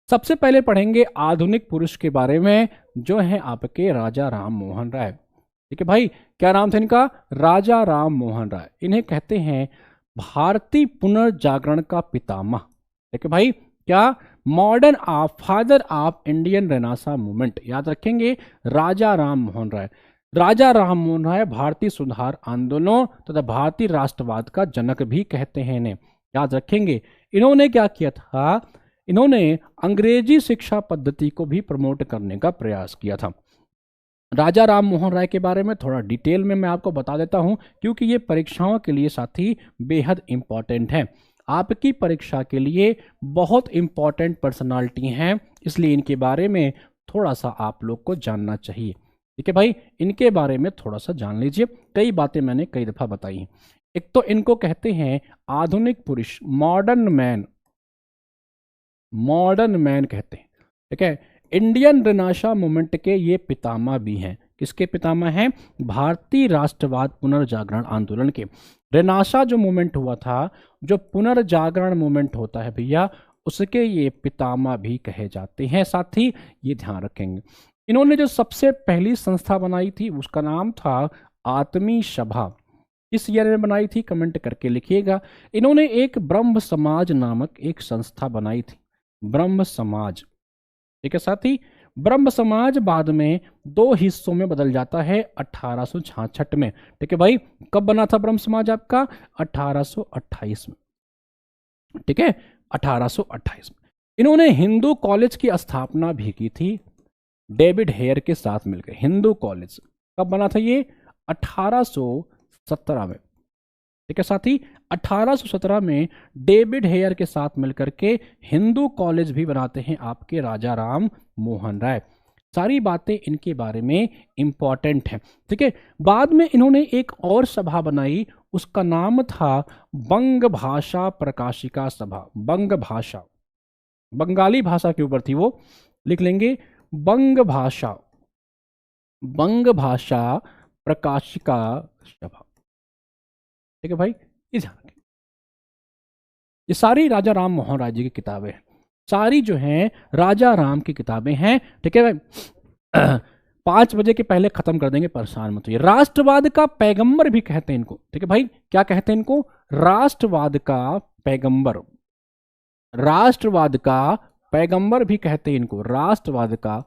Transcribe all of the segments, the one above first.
सबसे पहले पढ़ेंगे आधुनिक पुरुष के बारे में, जो है आपके राजा राम मोहन राय। ठीक है भाई, क्या नाम था इनका? राजा राम मोहन राय। इन्हें कहते हैं भारतीय पुनर्जागरण का पितामह। ठीक है भाई, क्या? Modern of father of Indian renaissance movement. याद रखेंगे, राजा राम मोहन राय। राजा राम मोहन राय भारतीय सुधार आंदोलनों तथा भारतीय राष्ट्रवाद का जनक भी कहते हैं इन्हें। याद रखेंगे, इन्होंने क्या किया था? इन्होंने अंग्रेजी शिक्षा पद्धति को भी प्रमोट करने का प्रयास किया था। राजा राम मोहन राय के बारे में थोड़ा डिटेल में मैं आपको बता देता हूं, क्योंकि ये परीक्षाओं के लिए साथी बेहद इंपॉर्टेंट है। आपकी परीक्षा के लिए बहुत इंपॉर्टेंट पर्सनालिटी हैं, इसलिए इनके बारे में थोड़ा सा आप लोग को जानना चाहिए। ठीक है भाई, इनके बारे में थोड़ा सा जान लीजिए। कई बातें मैंने कई दफ़ा बताई हैं। एक तो इनको कहते हैं आधुनिक पुरुष, मॉडर्न मैन। मॉडर्न मैन कहते हैं। ठीक है, इंडियन रेनासा मूवमेंट के ये पितामह भी हैं। किसके पितामह हैं? भारतीय राष्ट्रवाद पुनर्जागरण आंदोलन के। रेनासा जो मूवमेंट हुआ था, जो पुनर्जागरण मूवमेंट होता है भैया, उसके ये पितामह भी कहे जाते हैं। साथ ही ये ध्यान रखेंगे, इन्होंने जो सबसे पहली संस्था बनाई थी उसका नाम था आत्मी सभा। किस ईयर में बनाई थी? कमेंट करके लिखिएगा। इन्होंने एक ब्रह्म समाज नामक एक संस्था बनाई थी, ब्रह्म समाज। ठीक है साथी, ब्रह्म समाज बाद में दो हिस्सों में बदल जाता है 1866 में। ठीक है भाई, कब बना था ब्रह्म समाज आपका? 1828 में। ठीक है, 1828 में। इन्होंने हिंदू कॉलेज की स्थापना भी की थी डेविड हेयर के साथ मिलकर। हिंदू कॉलेज कब बना था ये? 1817 में। ठीक है साथी, 1817 में डेविड हेयर के साथ मिलकर के हिंदू कॉलेज भी बनाते हैं आपके राजा राम मोहन राय। सारी बातें इनके बारे में इंपॉर्टेंट हैं। ठीक है, बाद में इन्होंने एक और सभा बनाई, उसका नाम था बंग भाषा प्रकाशिका सभा। बंग भाषा, बंगाली भाषा के ऊपर थी वो, लिख लेंगे बंग भाषा, बंग भाषा प्रकाशिका सभा। ठीक है भाई, ये ध्यान रखें। ये सारी राजा राम मोहन राय जी की किताबें हैं, सारी जो हैं राजा राम की किताबें हैं। ठीक है भाई, 5 बजे के पहले खत्म कर देंगे, परेशान मत होइए। राष्ट्रवाद का पैगंबर भी कहते हैं इनको। ठीक है भाई, क्या कहते हैं इनको? राष्ट्रवाद का पैगंबर। राष्ट्रवाद का पैगंबर भी कहते हैं इनको, राष्ट्रवाद का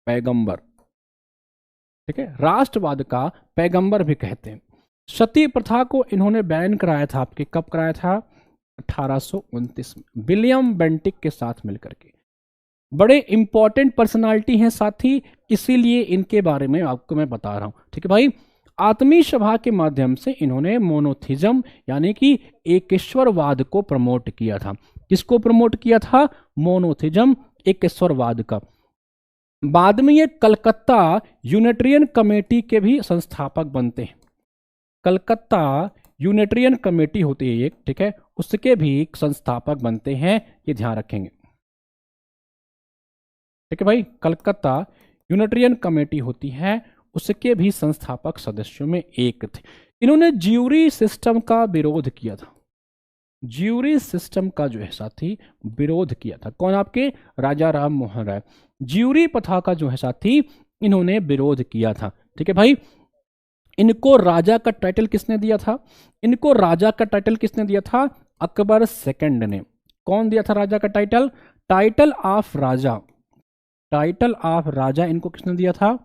पैगंबर। ठीक है, राष्ट्रवाद का पैगंबर भी कहते हैं। सती प्रथा को इन्होंने बैन कराया था आपके, कब कराया था? 1829 में, विलियम बेंटिक के साथ मिलकर के। बड़े इंपॉर्टेंट पर्सनालिटी हैं साथी, इसीलिए इनके बारे में आपको मैं बता रहा हूं। ठीक है भाई, आत्मी सभा के माध्यम से इन्होंने मोनोथिज्म यानी कि एकेश्वरवाद को प्रमोट किया था। किसको प्रमोट किया था? मोनोथिज्म, एकेश्वरवाद का। बाद में ये कलकत्ता यूनिटेरियन कमेटी के भी संस्थापक बनते हैं। कलकत्ता यूनिटेरियन कमेटी होती है एक, ठीक है, उसके भी संस्थापक बनते हैं, ये ध्यान रखेंगे। ठीक है भाई, कलकत्ता यूनिटेरियन कमेटी होती है, उसके भी संस्थापक सदस्यों में एक थे। इन्होंने ज्यूरी सिस्टम का विरोध किया था। ज्यूरी सिस्टम का जो है साथी विरोध किया था। कौन? आपके राजा राम मोहन राय। ज्यूरी प्रथा का जो है साथी इन्होंने विरोध किया था। ठीक है भाई, इनको राजा का टाइटल किसने दिया था? इनको राजा का टाइटल किसने दिया था? अकबर सेकंड ने। कौन दिया था राजा का टाइटल? टाइटल ऑफ राजा, टाइटल ऑफ राजा इनको किसने दिया था?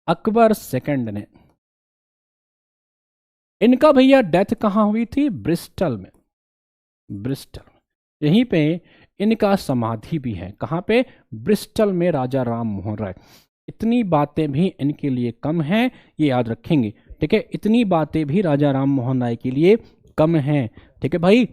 अकबर सेकंड ने। इनका भैया डेथ कहां हुई थी? ब्रिस्टल में। ब्रिस्टल, यहीं पे इनका समाधि भी है। कहां पे? ब्रिस्टल में, राजा राम मोहन राय। इतनी बातें भी इनके लिए कम हैं, ये याद रखेंगे। ठीक है, इतनी बातें भी राजा राम मोहन राय के लिए कम हैं। ठीक है भाई,